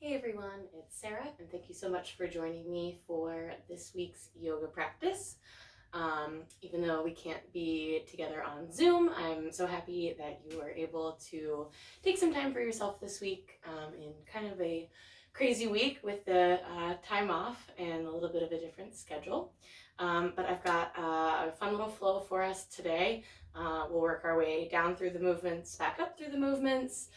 Hey everyone, it's Sarah, and thank you so much for joining me for this week's yoga practice. Even though we can't be together on Zoom, I'm so happy that you were able to take some time for yourself this week in kind of a crazy week with the time off and a little bit of a different schedule. But I've got a fun little flow for us today. We'll work our way down through the movements, back up through the movements.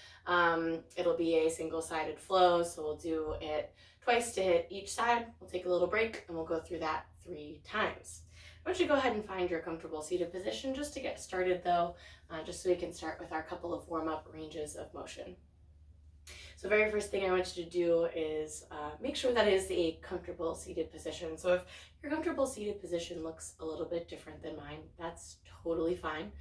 It'll be a single-sided flow, so we'll do it twice to hit each side. We'll take a little break and we'll go through that 3 times. I want you to go ahead and find your comfortable seated position just to get started though, just so we can start with our couple of warm-up ranges of motion. So very first thing I want you to do is make sure that is a comfortable seated position. So if your comfortable seated position looks a little bit different than mine, that's totally fine.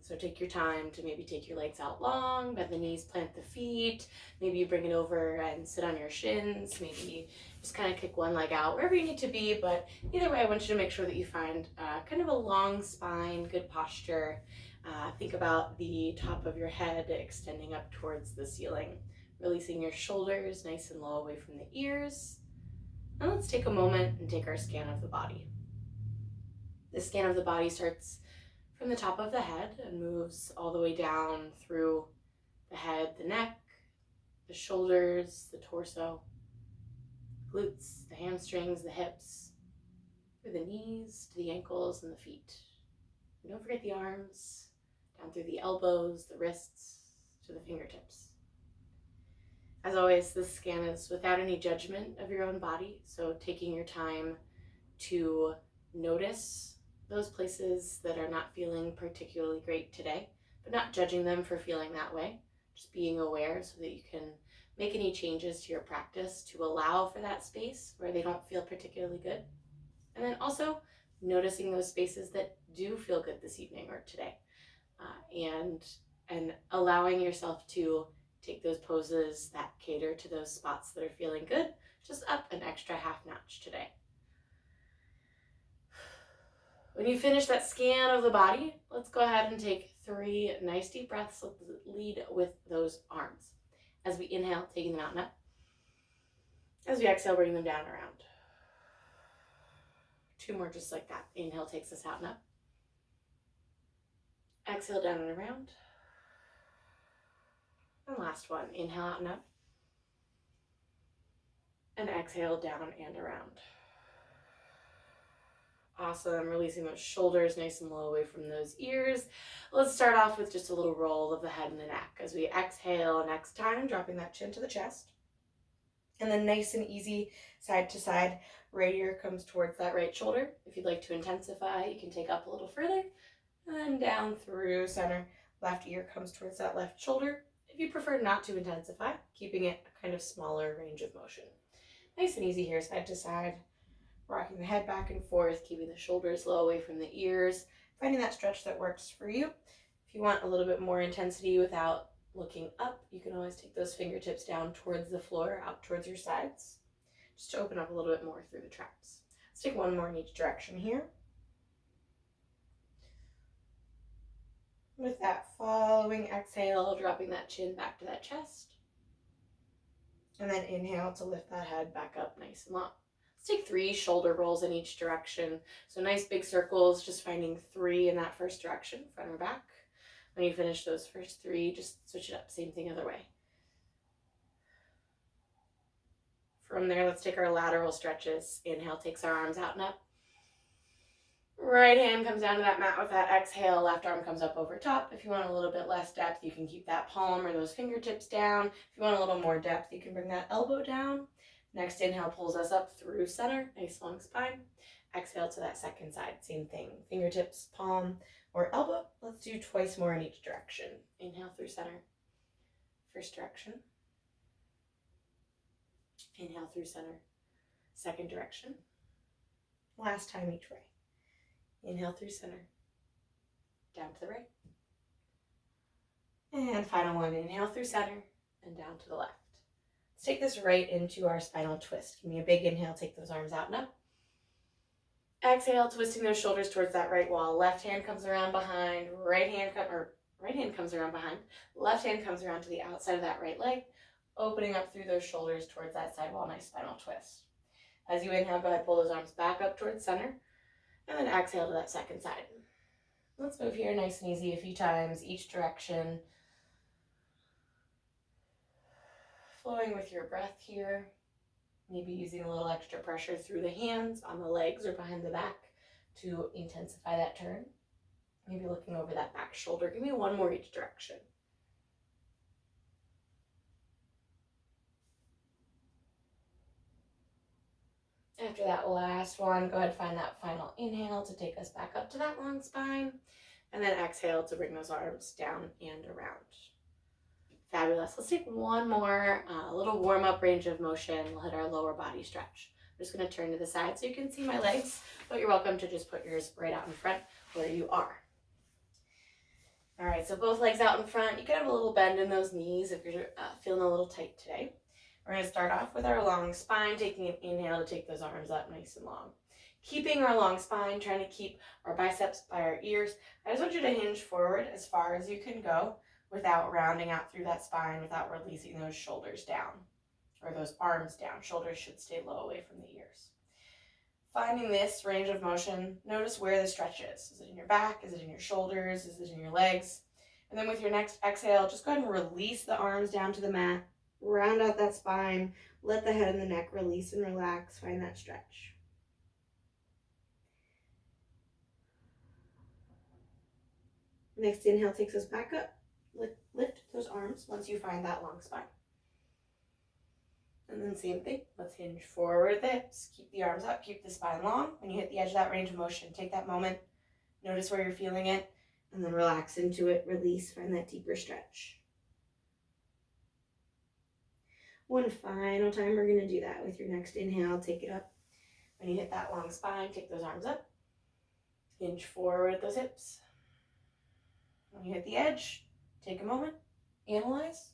So take your time to maybe take your legs out long, bend the knees, plant the feet. Maybe you bring it over and sit on your shins. Maybe just kind of kick one leg out, wherever you need to be. But either way, I want you to make sure that you find kind of a long spine, good posture. Think about the top of your head extending up towards the ceiling, releasing your shoulders nice and low away from the ears. Now let's take a moment and take our scan of the body. The scan of the body starts from the top of the head and moves all the way down through the head, the neck, the shoulders, the torso, glutes, the hamstrings, the hips, through the knees to the ankles and the feet. And don't forget the arms, down through the elbows, the wrists, to the fingertips. As always, this scan is without any judgment of your own body, so taking your time to notice those places that are not feeling particularly great today, but not judging them for feeling that way, just being aware so that you can make any changes to your practice to allow for that space where they don't feel particularly good. And then also noticing those spaces that do feel good this evening or today, and allowing yourself to take those poses that cater to those spots that are feeling good, just up an extra half notch today. When you finish that scan of the body, let's go ahead and take 3 nice deep breaths. Let's lead with those arms. As we inhale, taking them out and up. As we exhale, bringing them down and around. 2 more just like that. Inhale takes us out and up. Exhale, down and around. And last one, inhale out and up. And exhale, down and around. Awesome, releasing those shoulders nice and low away from those ears. Let's start off with just a little roll of the head and the neck. As we exhale next time, dropping that chin to the chest. And then nice and easy, side to side, right ear comes towards that right shoulder. If you'd like to intensify, you can take up a little further. And then down through center, left ear comes towards that left shoulder. If you prefer not to intensify, keeping it a kind of smaller range of motion. Nice and easy here, side to side. Rocking the head back and forth, keeping the shoulders low away from the ears, finding that stretch that works for you. If you want a little bit more intensity without looking up, you can always take those fingertips down towards the floor, out towards your sides, just to open up a little bit more through the traps. Let's take 1 more in each direction here. With that following exhale, dropping that chin back to that chest. And then inhale to lift that head back up nice and long. Let's take 3 shoulder rolls in each direction. So nice big circles, just finding 3 in that first direction, front or back. When you finish those first 3, just switch it up, same thing other way. From there, let's take our lateral stretches. Inhale takes our arms out and up. Right hand comes down to that mat with that exhale. Left arm comes up over top. If you want a little bit less depth, you can keep that palm or those fingertips down. If you want a little more depth, you can bring that elbow down. Next inhale pulls us up through center, nice long spine. Exhale to that second side, same thing. Fingertips, palm, or elbow. Let's do 2 more in each direction. Inhale through center, first direction. Inhale through center, second direction. Last time each way. Inhale through center, down to the right. And final one, inhale through center and down to the left. Let's take this right into our spinal twist. Give me a big inhale, take those arms out and up. Exhale, twisting those shoulders towards that right wall. Left hand comes around behind, right hand comes around behind. Left hand comes around to the outside of that right leg. opening up through those shoulders towards that side wall, nice spinal twist. As you inhale, go ahead, pull those arms back up towards center, and then exhale to that second side. Let's move here nice and easy a few times, each direction. Flowing with your breath here. Maybe using a little extra pressure through the hands, on the legs, or behind the back to intensify that turn. Maybe looking over that back shoulder. Give me one more each direction. After that last one, go ahead and find that final inhale to take us back up to that long spine. And then exhale to bring those arms down and around. Fabulous. Let's take one more little warm-up range of motion. We'll hit our lower body stretch. I'm just going to turn to the side so you can see my legs, but you're welcome to just put yours right out in front where you are. All right, so both legs out in front. You can have a little bend in those knees if you're feeling a little tight today. We're going to start off with our long spine, taking an inhale to take those arms up nice and long. Keeping our long spine, trying to keep our biceps by our ears. I just want you to hinge forward as far as you can go without rounding out through that spine, without releasing those shoulders down, or those arms down. Shoulders should stay low away from the ears. Finding this range of motion, notice where the stretch is. Is it in your back? Is it in your shoulders? Is it in your legs? And then with your next exhale, just go ahead and release the arms down to the mat. Round out that spine. Let the head and the neck release and relax. Find that stretch. Next inhale takes us back up. Lift those arms once you find that long spine. And then same thing. Let's hinge forward with the hips. Keep the arms up. Keep the spine long. When you hit the edge of that range of motion, take that moment. Notice where you're feeling it. And then relax into it. Release. Find that deeper stretch. One final time we're going to do that with your next inhale. Take it up. When you hit that long spine, take those arms up. Hinge forward with those hips. When you hit the edge, take a moment, analyze,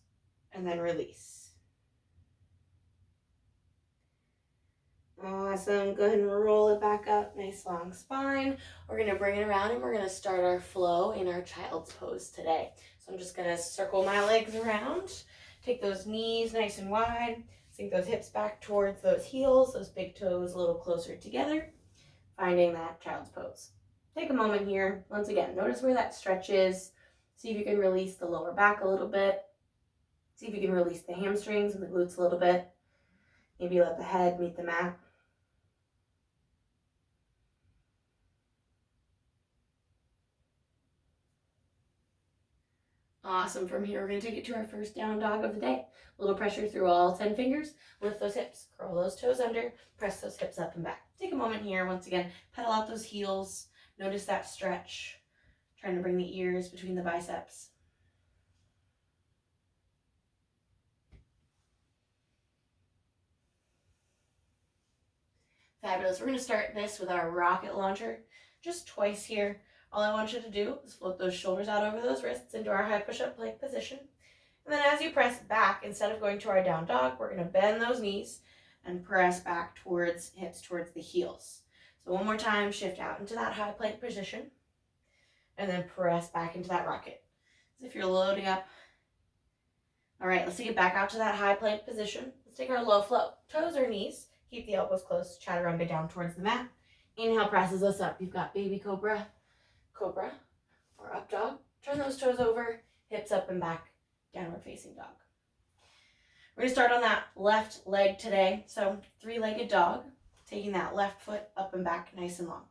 and then release. Awesome. Go ahead and roll it back up. Nice long spine. We're going to bring it around and we're going to start our flow in our child's pose today. So I'm just going to circle my legs around. Take those knees nice and wide. Sink those hips back towards those heels, those big toes a little closer together. Finding that child's pose. Take a moment here. Once again, notice where that stretch is. See if you can release the lower back a little bit. See if you can release the hamstrings and the glutes a little bit. Maybe let the head meet the mat. Awesome. From here, we're going to take it to our first down dog of the day. A little pressure through all 10 fingers. Lift those hips. Curl those toes under. Press those hips up and back. Take a moment here. Once again, pedal out those heels. Notice that stretch. Trying to bring the ears between the biceps. Fabulous. We're going to start this with our rocket launcher. Just twice here. All I want you to do is float those shoulders out over those wrists into our high push-up plank position. And then as you press back, instead of going to our down dog, we're going to bend those knees and press back towards hips, towards the heels. So one more time, shift out into that high plank position. And then press back into that rocket. As if you're loading up. All right, let's take it back out to that high plank position. Let's take our low flow. Toes or knees. Keep the elbows close. Chaturanga down towards the mat. Inhale presses us up. You've got baby cobra, cobra, or up dog. Turn those toes over. Hips up and back. Downward facing dog. We're going to start on that left leg today. So 3-legged dog. Taking that left foot up and back nice and long.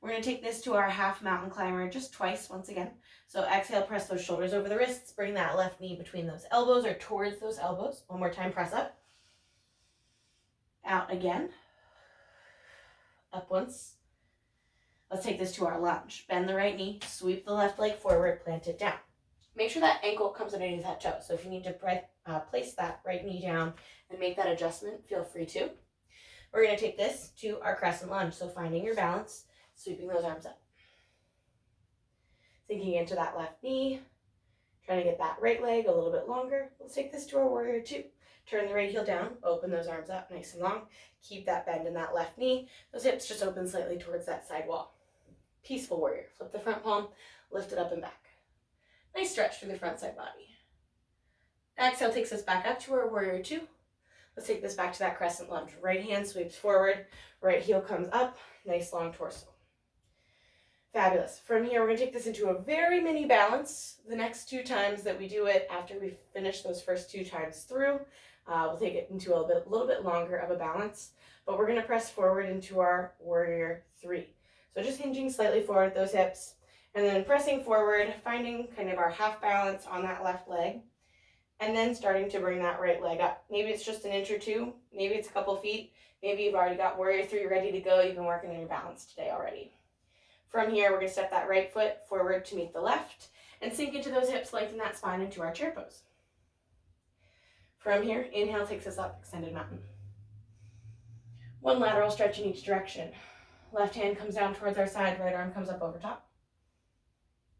We're going to take this to our half mountain climber just twice once again. So exhale, press those shoulders over the wrists. Bring that left knee between those elbows or towards those elbows. One more time, press up. Out again. Up once. Let's take this to our lunge. Bend the right knee, sweep the left leg forward, plant it down. Make sure that ankle comes underneath that toe. So if you need to place that right knee down and make that adjustment, feel free to. We're going to take this to our crescent lunge. So finding your balance. Sweeping those arms up. Sinking into that left knee. Trying to get that right leg a little bit longer. Let's take this to our warrior 2. Turn the right heel down. Open those arms up nice and long. Keep that bend in that left knee. Those hips just open slightly towards that side wall. Peaceful warrior. Flip the front palm. Lift it up and back. Nice stretch through the front side body. Exhale takes us back up to our warrior two. Let's take this back to that crescent lunge. Right hand sweeps forward, right heel comes up, nice long torso. Fabulous. From here, we're going to take this into a very mini balance. The next 2 times that we do it, after we finish those first 2 times through, we'll take it into a little bit longer of a balance, but we're going to press forward into our warrior 3. So just hinging slightly forward those hips, and then pressing forward, finding kind of our half balance on that left leg, and then starting to bring that right leg up. Maybe it's just an inch or 2, maybe it's a couple feet, maybe you've already got warrior 3 ready to go, you've been working on your balance today already. From here, we're going to step that right foot forward to meet the left and sink into those hips, lengthen that spine into our chair pose. From here, inhale takes us up, extended mountain. 1 lateral stretch in each direction. Left hand comes down towards our side, right arm comes up over top.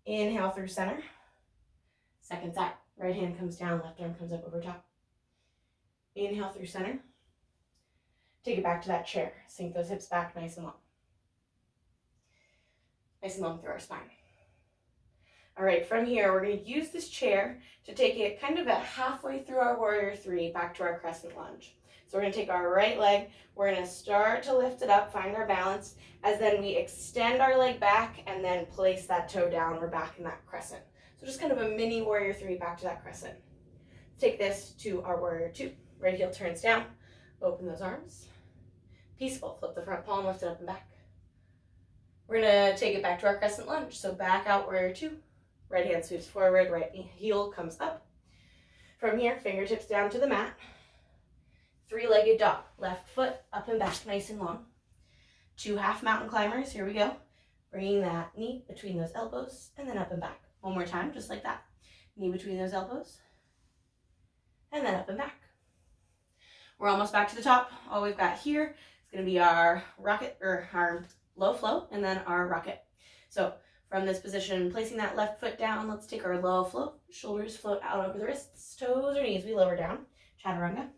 Inhale through center. Second side, right hand comes down, left arm comes up over top. Inhale through center. Take it back to that chair. Sink those hips back nice and long. Nice and long through our spine. All right, from here, we're going to use this chair to take it kind of about halfway through our warrior 3 back to our crescent lunge. So we're going to take our right leg, we're going to start to lift it up, find our balance, as then we extend our leg back and then place that toe down. We're back in that crescent. So just kind of a mini warrior 3 back to that crescent. Take this to our warrior 2. Right heel turns down, open those arms. Peaceful, flip the front palm, lift it up and back. We're going to take it back to our crescent lunge. So back out, warrior 2. Right hand sweeps forward, right heel comes up. From here, fingertips down to the mat. 3-legged dog. Left foot up and back, nice and long. 2 half mountain climbers, here we go. Bringing that knee between those elbows and then up and back. One more time, just like that. Knee between those elbows and then up and back. We're almost back to the top. All we've got here is going to be our rocket, or our low flow, and then our rocket. So from this position, placing that left foot down, let's take our low flow. Shoulders float out over the wrists, toes or knees, we lower down. Chaturanga.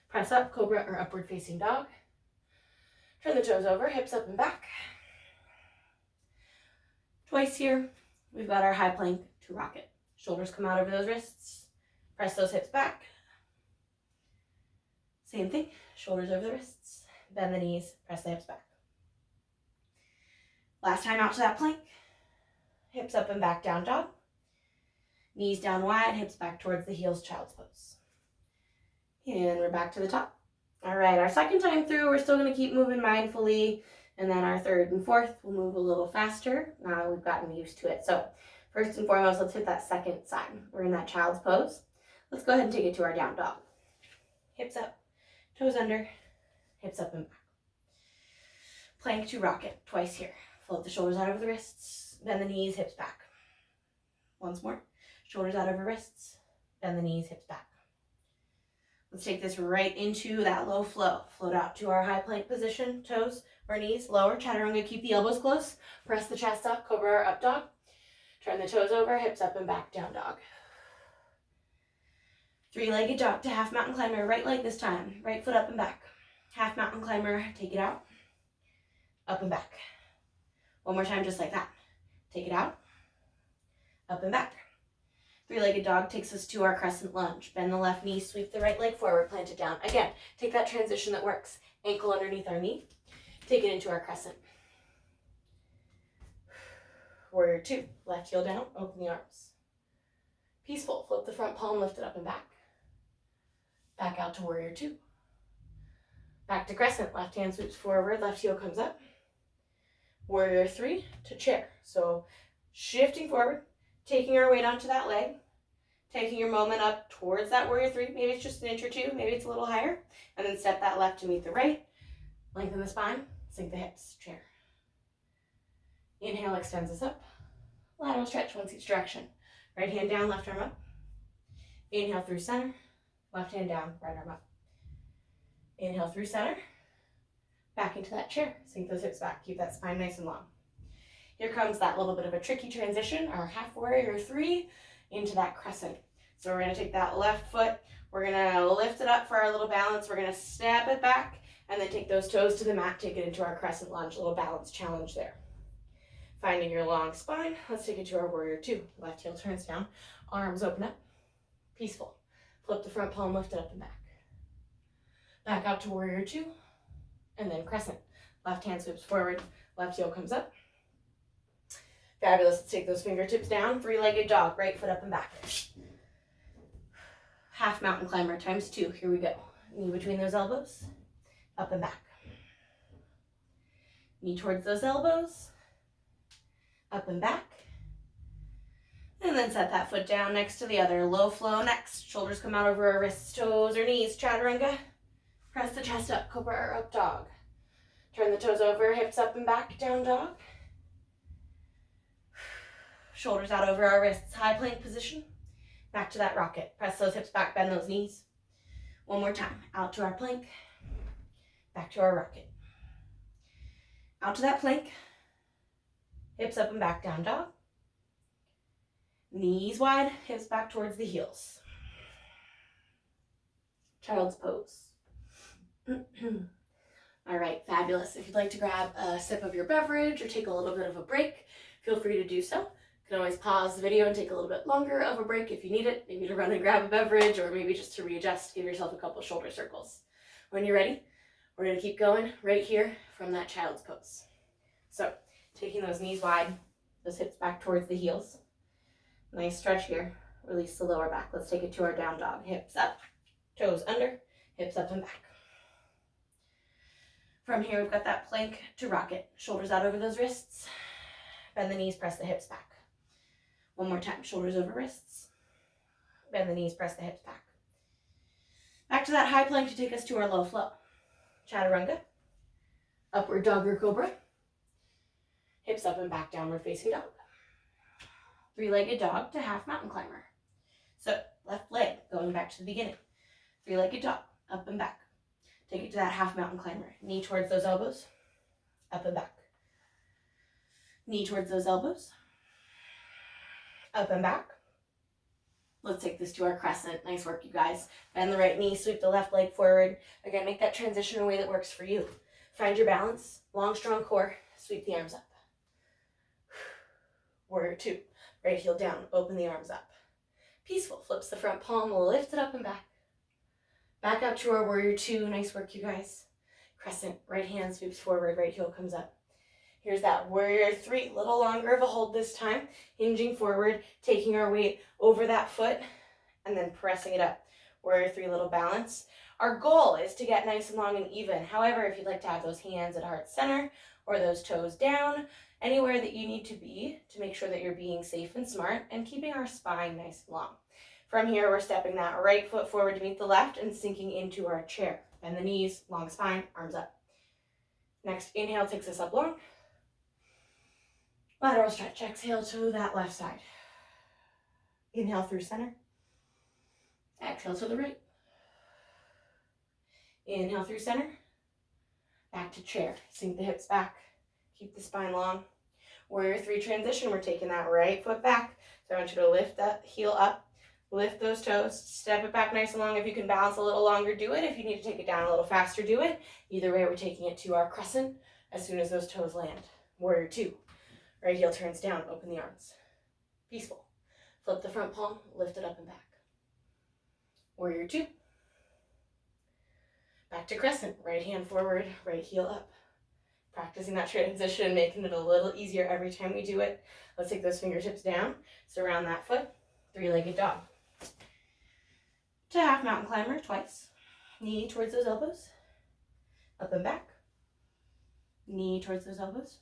Press up, cobra or upward facing dog. Turn the toes over, hips up and back. Twice here, we've got our high plank to rocket. Shoulders come out over those wrists. Press those hips back. Same thing, shoulders over the wrists. Bend the knees, press the hips back. Last time out to that plank. Hips up and back, down dog. Knees down wide, hips back towards the heels, child's pose. And we're back to the top. All right, our second time through, we're still going to keep moving mindfully. And then our third and fourth, we'll move a little faster. Now we've gotten used to it. So first and foremost, let's hit that second side. We're in that child's pose. Let's go ahead and take it to our down dog. Hips up, toes under, hips up and back. Plank to rocket, twice here. Float the shoulders out over the wrists, bend the knees, hips back. Once more, shoulders out over wrists, bend the knees, hips back. Let's take this right into that low flow. Float out to our high plank position, toes or knees lower, chaturanga, keep the elbows close. Press the chest up, cobra or up dog. Turn the toes over, hips up and back, down dog. 3-legged dog to half mountain climber, right leg this time. Right foot up and back. Half mountain climber, take it out, up and back. One more time, just like that. Take it out, up and back. 3-legged dog takes us to our crescent lunge. Bend the left knee, sweep the right leg forward, plant it down. Again, take that transition that works. Ankle underneath our knee. Take it into our crescent. Warrior 2, left heel down, open the arms. Peaceful, flip the front palm, lift it up and back. Back out to warrior 2. Back to crescent, left hand sweeps forward, left heel comes up. Warrior 3 to chair. So shifting forward, taking our weight onto that leg, taking your moment up towards that warrior 3. Maybe it's just an inch or 2, maybe it's a little higher. And then step that left to meet the right. Lengthen the spine, sink the hips, chair. Inhale extends us up. Lateral stretch once each direction. Right hand down, left arm up. Inhale through center. Left hand down, right arm up. Inhale through center. Back into that chair. Sink those hips back. Keep that spine nice and long. Here comes that little bit of a tricky transition, our half warrior 3 into that crescent. So we're going to take that left foot. We're going to lift it up for our little balance. We're going to step it back and then take those toes to the mat. Take it into our crescent lunge. A little balance challenge there. Finding your long spine. Let's take it to our warrior 2. Left heel turns down. Arms open up. Peaceful. Flip the front palm, lift it up and back. Back out to warrior two, and then crescent. Left hand sweeps forward, left heel comes up. Fabulous. Let's take those fingertips down. Three-legged dog, right foot up and back. Half mountain climber times 2. Here we go. Knee between those elbows, up and back. Knee towards those elbows, up and back. And then set that foot down next to the other. Low flow next. Shoulders come out over our wrists, toes or knees. Chaturanga. Press the chest up, cobra or up dog. Turn the toes over, hips up and back, down dog. Shoulders out over our wrists, high plank position. Back to that rocket. Press those hips back, bend those knees. One more time. Out to our plank. Back to our rocket. Out to that plank. Hips up and back, down dog. Knees wide, hips back towards the heels. Child's pose. All right, fabulous. If you'd like to grab a sip of your beverage or take a little bit of a break, feel free to do so. You can always pause the video and take a little bit longer of a break if you need it, maybe to run and grab a beverage or maybe just to readjust, give yourself a couple shoulder circles. When you're ready, we're going to keep going right here from that child's pose. So taking those knees wide, those hips back towards the heels. Nice stretch here. Release the lower back. Let's take it to our down dog. Hips up, toes under, hips up and back. From here, we've got that plank to rocket. Shoulders out over those wrists. Bend the knees, press the hips back. One more time. Shoulders over wrists. Bend the knees, press the hips back. Back to that high plank to take us to our low flow. Chaturanga. Upward dog or cobra. Hips up and back, downward facing dog. Three-legged dog to half mountain climber. So left leg, going back to the beginning. Three-legged dog, up and back. Take it to that half mountain climber. Knee towards those elbows, up and back. Knee towards those elbows, up and back. Let's take this to our crescent. Nice work, you guys. Bend the right knee, sweep the left leg forward. Again, make that transition in a way that works for you. Find your balance, long, strong core, sweep the arms up. Warrior two, right heel down, open the arms up. Peaceful, flips the front palm, lift it up and back. Back up to our warrior two. Nice work, you guys. Crescent, right hand sweeps forward, right heel comes up. Here's that warrior three, a little longer of a hold this time. Hinging forward, taking our weight over that foot, and then pressing it up. Warrior three, little balance. Our goal is to get nice and long and even. However, if you'd like to have those hands at heart center or those toes down, anywhere that you need to be to make sure that you're being safe and smart and keeping our spine nice and long. From here, we're stepping that right foot forward to meet the left and sinking into our chair. Bend the knees, long spine, arms up. Next, inhale takes us up long. Lateral stretch, exhale to that left side. Inhale through center. Exhale to the right. Inhale through center. Back to chair. Sink the hips back. Keep the spine long. Warrior three transition. We're taking that right foot back. So I want you to lift that heel up. Lift those toes, step it back nice and long. If you can balance a little longer, do it. If you need to take it down a little faster, do it. Either way, we're taking it to our crescent as soon as those toes land. Warrior two. Right heel turns down, open the arms. Peaceful. Flip the front palm, lift it up and back. Warrior two. Back to crescent. Right hand forward, right heel up. Practicing that transition, making it a little easier every time we do it. Let's take those fingertips down, surround that foot, three-legged dog. To half mountain climber twice. Knee towards those elbows, up and back. Knee towards those elbows,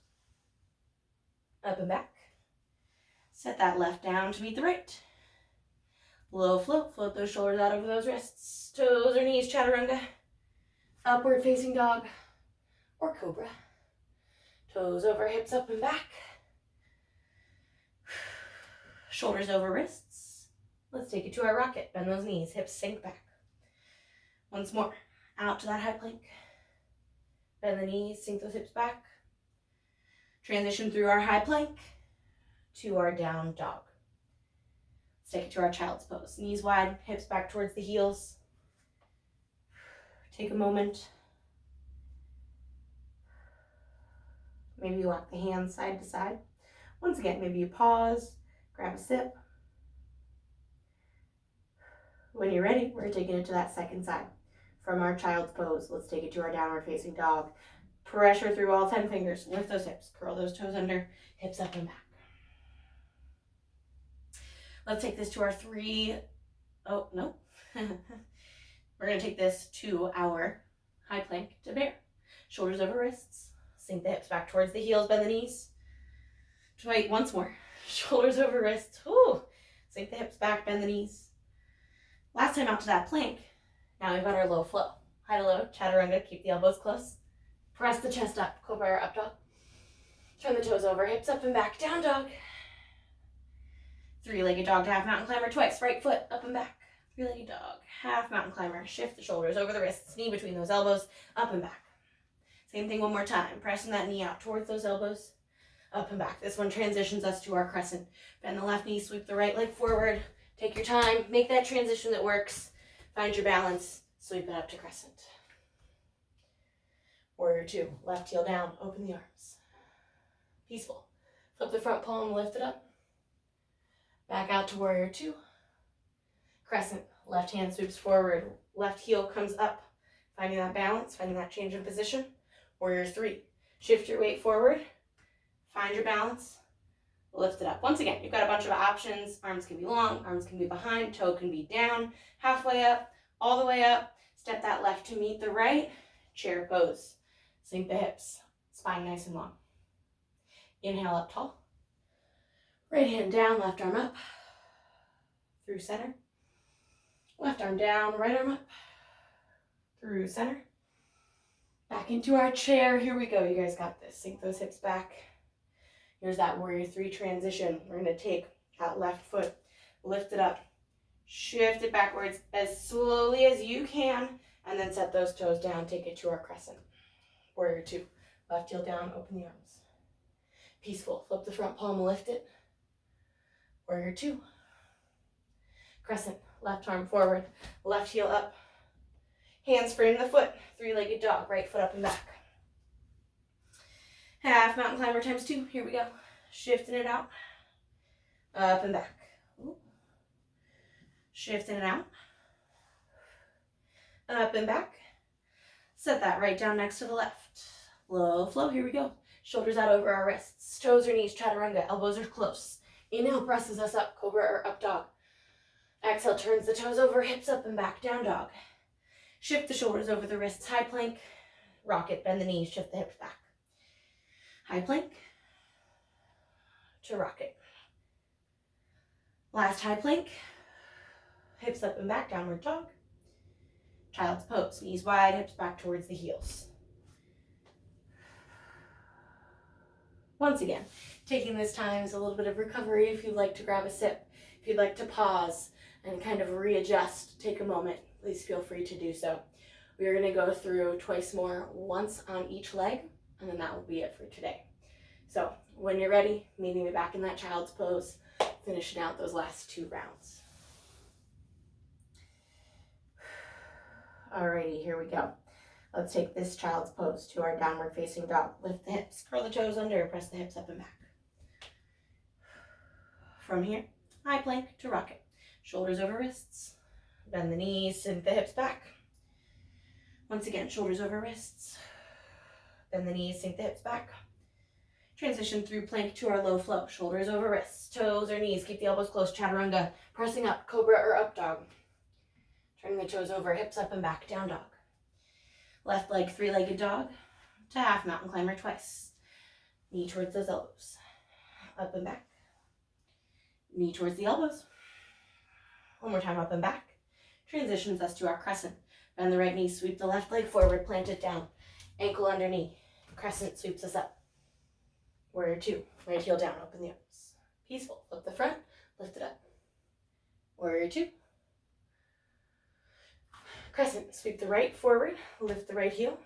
up and back. Set that left down to meet the right. Low float, float those shoulders out over those wrists, toes or knees, chaturanga. Upward facing dog or cobra. Toes over, hips up and back. Shoulders over wrists. Let's take it to our rocket. Bend those knees, hips sink back. Once more, out to that high plank. Bend the knees, sink those hips back. Transition through our high plank to our down dog. Let's take it to our child's pose. Knees wide, hips back towards the heels. Take a moment. Maybe you walk the hands side to side. Once again, maybe you pause, grab a sip. When you're ready, we're taking it to that second side. From our child's pose, let's take it to our downward facing dog. Pressure through all 10 fingers. Lift those hips. Curl those toes under. Hips up and back. Let's take this to our we're going to take this to our high plank to bear. Shoulders over wrists. Sink the hips back towards the heels. Bend the knees. Try once more. Shoulders over wrists. Ooh. Sink the hips back. Bend the knees. Last time out to that plank. Now we've got our low flow. High to low, chaturanga. Keep the elbows close. Press the chest up. Cobra or up dog. Turn the toes over. Hips up and back. Down dog. Three-legged dog to half mountain climber twice. Right foot up and back. Three-legged dog. Half mountain climber. Shift the shoulders over the wrists. Knee between those elbows. Up and back. Same thing one more time. Pressing that knee out towards those elbows. Up and back. This one transitions us to our crescent. Bend the left knee. Sweep the right leg forward. Take your time. Make that transition that works. Find your balance. Sweep it up to crescent. Warrior two. Left heel down. Open the arms. Peaceful. Flip the front palm. Lift it up. Back out to warrior two. Crescent. Left hand sweeps forward. Left heel comes up. Finding that balance. Finding that change in position. Warrior three. Shift your weight forward. Find your balance. Lift it up. Once again, you've got a bunch of options. Arms can be long. Arms can be behind. Toe can be down. Halfway up. All the way up. Step that left to meet the right. Chair pose. Sink the hips. Spine nice and long. Inhale up tall. Right hand down, left arm up. Through center. Left arm down, right arm up. Through center. Back into our chair. Here we go. You guys got this. Sink those hips back. Here's that warrior three transition. We're going to take that left foot, lift it up, shift it backwards as slowly as you can, and then set those toes down. Take it to our crescent. Warrior two. Left heel down, open the arms. Peaceful. Flip the front palm, lift it. Warrior two. Crescent. Left arm forward, left heel up. Hands frame the foot. Three-legged dog. Right foot up and back. Half mountain climber times two. Here we go. Shifting it out. Up and back. Ooh. Shifting it out. Up and back. Set that right down next to the left. Low flow. Here we go. Shoulders out over our wrists. Toes or knees. Chaturanga. Elbows are close. Inhale presses us up. Cobra or up dog. Exhale turns the toes over. Hips up and back. Down dog. Shift the shoulders over the wrists. High plank. Rocket. Bend the knees. Shift the hips back. High plank to rocket. Last high plank. Hips up and back, downward dog. Child's pose. Knees wide, hips back towards the heels. Once again, taking this time is a little bit of recovery. If you'd like to grab a sip, if you'd like to pause and kind of readjust, take a moment, please feel free to do so. We are going to go through twice more, once on each leg, and then that will be it for today. So when you're ready, meeting me back in that child's pose, finishing out those last two rounds. Alrighty, here we go. Let's take this child's pose to our downward facing dog. Lift the hips, curl the toes under, press the hips up and back. From here, high plank to rocket. Shoulders over wrists, bend the knees, sink the hips back. Once again, shoulders over wrists, bend the knees, sink the hips back. Transition through plank to our low flow. Shoulders over wrists, toes or knees. Keep the elbows close. Chaturanga. Pressing up. Cobra or up dog. Turning the toes over. Hips up and back. Down dog. Left leg three-legged dog to half mountain climber twice. Knee towards those elbows. Up and back. Knee towards the elbows. One more time. Up and back. Transitions us to our crescent. Bend the right knee. Sweep the left leg forward. Plant it down. Ankle under knee. Crescent sweeps us up. Warrior two. Right heel down. Open the arms. Peaceful. Flip the front. Lift it up. Warrior two. Crescent. Sweep the right forward. Lift the right heel.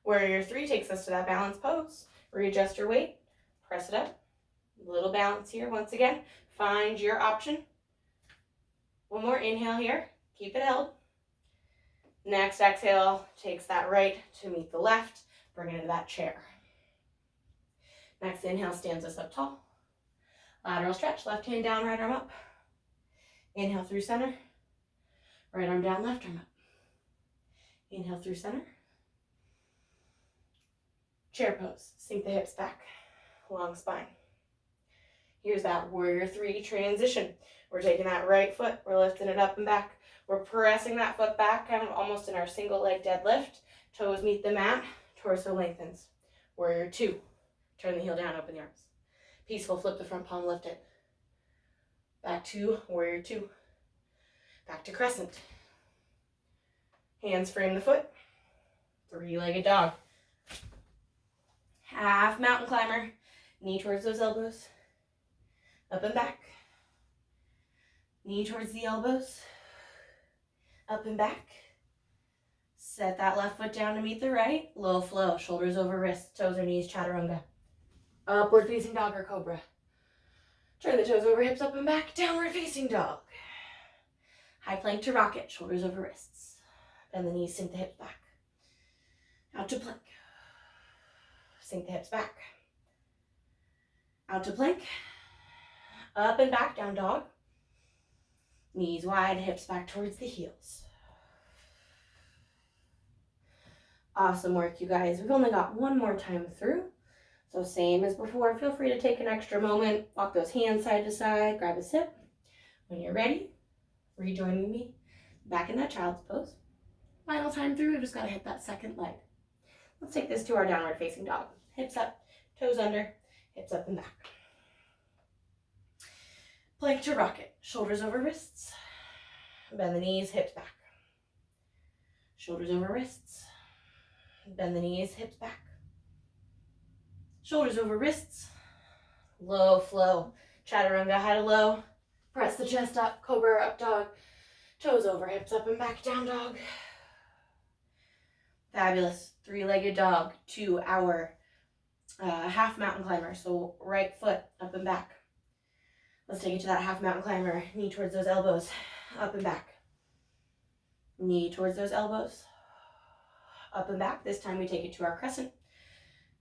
Warrior three takes us to that balanced pose. Readjust your weight. Press it up. A little balance here. Once again, find your option. One more inhale here. Keep it held. Next exhale takes that right to meet the left. Bring it into that chair. Next inhale stands us up tall. Lateral stretch. Left hand down, right arm up. Inhale through center. Right arm down, left arm up. Inhale through center. Chair pose. Sink the hips back. Long spine. Here's that warrior 3 transition. We're taking that right foot. We're lifting it up and back. We're pressing that foot back, kind of almost in our single leg deadlift. Toes meet the mat. Torso lengthens. Warrior 2. Turn the heel down, open the arms. Peaceful, flip the front palm, lift it. Back to warrior 2. Back to crescent. Hands frame the foot. 3-legged dog. Half mountain climber. Knee towards those elbows. Up and back. Knee towards the elbows. Up and back. Set that left foot down to meet the right. Low flow. Shoulders over wrists. Toes or knees. Chaturanga. Upward facing dog or cobra. Turn the toes over hips, up and back. Downward facing dog. High plank to rocket. Shoulders over wrists. Bend the knees. Sink the hips back. Out to plank. Sink the hips back. Out to plank. Up and back, down dog. Knees wide, hips back towards the heels. Awesome work, you guys. We've only got one more time through. So same as before, feel free to take an extra moment. Walk those hands side to side, grab a sip. When you're ready, rejoining me back in that child's pose. Final time through, we've just got to hit that second leg. Let's take this to our downward facing dog. Hips up, toes under, hips up and back. Plank to rocket, shoulders over wrists. Bend the knees, hips back. Shoulders over wrists. Bend the knees, hips back. Shoulders over wrists. Low flow. Chaturanga, high to low. Press the chest up, cobra up dog. Toes over, hips up and back, down dog. Fabulous. 3-legged dog to our half mountain climber. So right foot up and back. Let's take it to that half mountain climber. Knee towards those elbows. Up and back. Knee towards those elbows. Up and back. This time we take it to our crescent.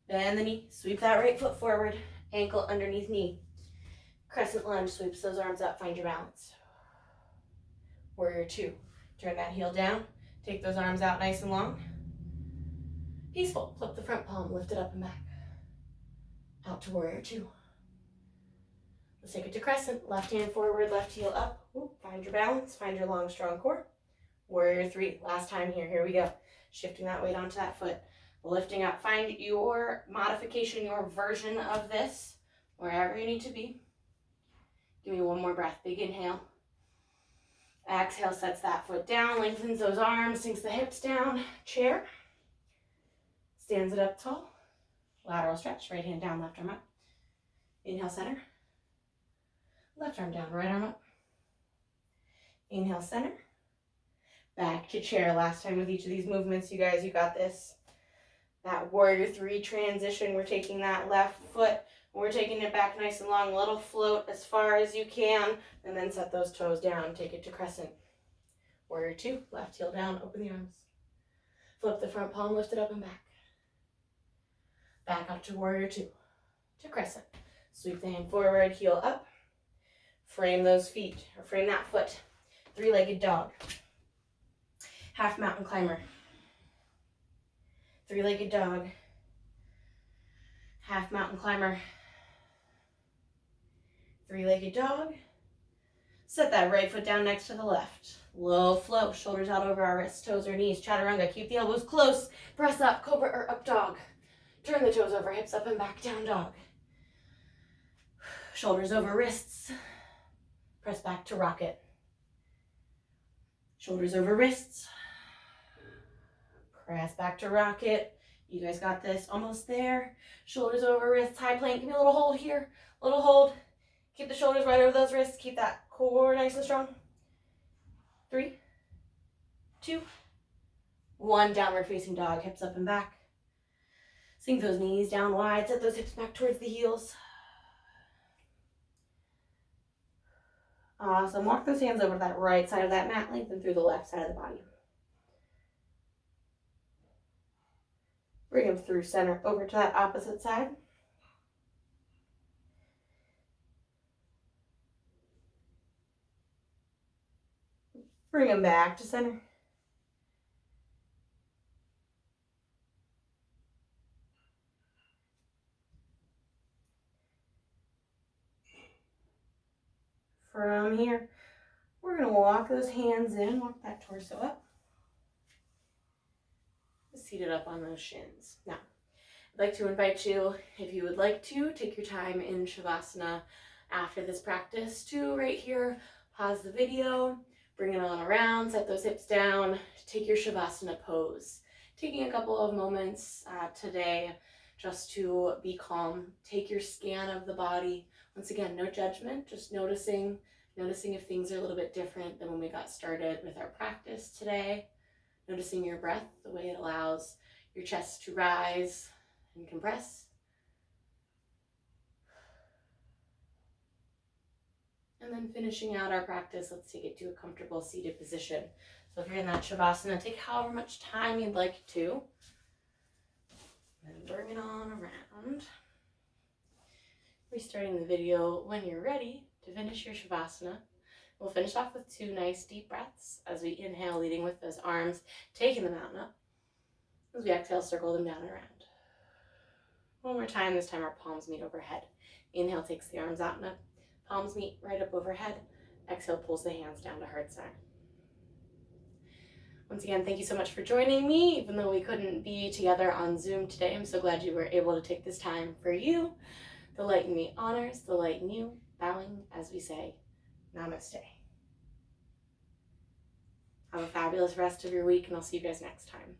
Bend the knee. Sweep that right foot forward. Ankle underneath knee. Crescent lunge. Sweeps those arms up. Find your balance. Warrior 2. Turn that heel down. Take those arms out nice and long. Peaceful. Flip the front palm. Lift it up and back. Out to warrior 2. Let's take it to crescent. Left hand forward, left heel up. Ooh, find your balance. Find your long, strong core. Warrior 3. Last time here. Here we go. Shifting that weight onto that foot. Lifting up. Find your modification, your version of this, wherever you need to be. Give me one more breath. Big inhale. Exhale, sets that foot down, lengthens those arms, sinks the hips down. Chair. Stands it up tall. Lateral stretch. Right hand down, left arm up. Inhale, center. Left arm down, right arm up. Inhale, center. Back to chair. Last time with each of these movements, you guys, you got this. That warrior 3 transition. We're taking that left foot. We're taking it back nice and long. Little float as far as you can. And then set those toes down. Take it to crescent. Warrior 2. Left heel down. Open the arms. Flip the front palm. Lift it up and back. Back up to warrior 2. To crescent. Sweep the hand forward. Heel up. Frame those feet. Or frame that foot. 3-legged dog. Half mountain climber. 3-legged dog. Half mountain climber. 3-legged dog. Set that right foot down next to the left. Low flow. Shoulders out over our wrists, toes or knees. Chaturanga. Keep the elbows close. Press up. Cobra or up dog. Turn the toes over. Hips up and back. Down dog. Shoulders over wrists. Press back to rocket. Shoulders over wrists. Press back to rocket. You guys got this. Almost there. Shoulders over wrists. High plank. Give me a little hold here. Little hold. Keep the shoulders right over those wrists. Keep that core nice and strong. 3, 2, 1. Downward facing dog. Hips up and back. Sink those knees down wide. Set those hips back towards the heels. Awesome. Walk those hands over to that right side of that mat. Lengthen through the left side of the body. Bring them through center over to that opposite side. Bring them back to center. From here, we're going to walk those hands in, walk that torso up. Seated up on those shins. Now, I'd like to invite you, if you would like to, take your time in Shavasana after this practice to right here, pause the video, bring it on around, set those hips down, take your Shavasana pose. Taking a couple of moments today just to be calm. Take your scan of the body. Once again, no judgment, just noticing if things are a little bit different than when we got started with our practice today. Noticing your breath, the way it allows your chest to rise and compress. And then finishing out our practice, let's take it to a comfortable seated position. So if you're in that Shavasana, take however much time you'd like to. And bring it on around. Restarting the video when you're ready to finish your Shavasana. We'll finish off with 2 nice deep breaths as we inhale, leading with those arms, taking the mountain up. As we exhale, circle them down and around. One more time, this time our palms meet overhead. Inhale takes the arms out and up. Palms meet right up overhead. Exhale pulls the hands down to heart center. Once again, thank you so much for joining me. Even though we couldn't be together on Zoom today, I'm so glad you were able to take this time for you. The light in me honors the light in you, bowing as we say, Namaste. Have a fabulous rest of your week, and I'll see you guys next time.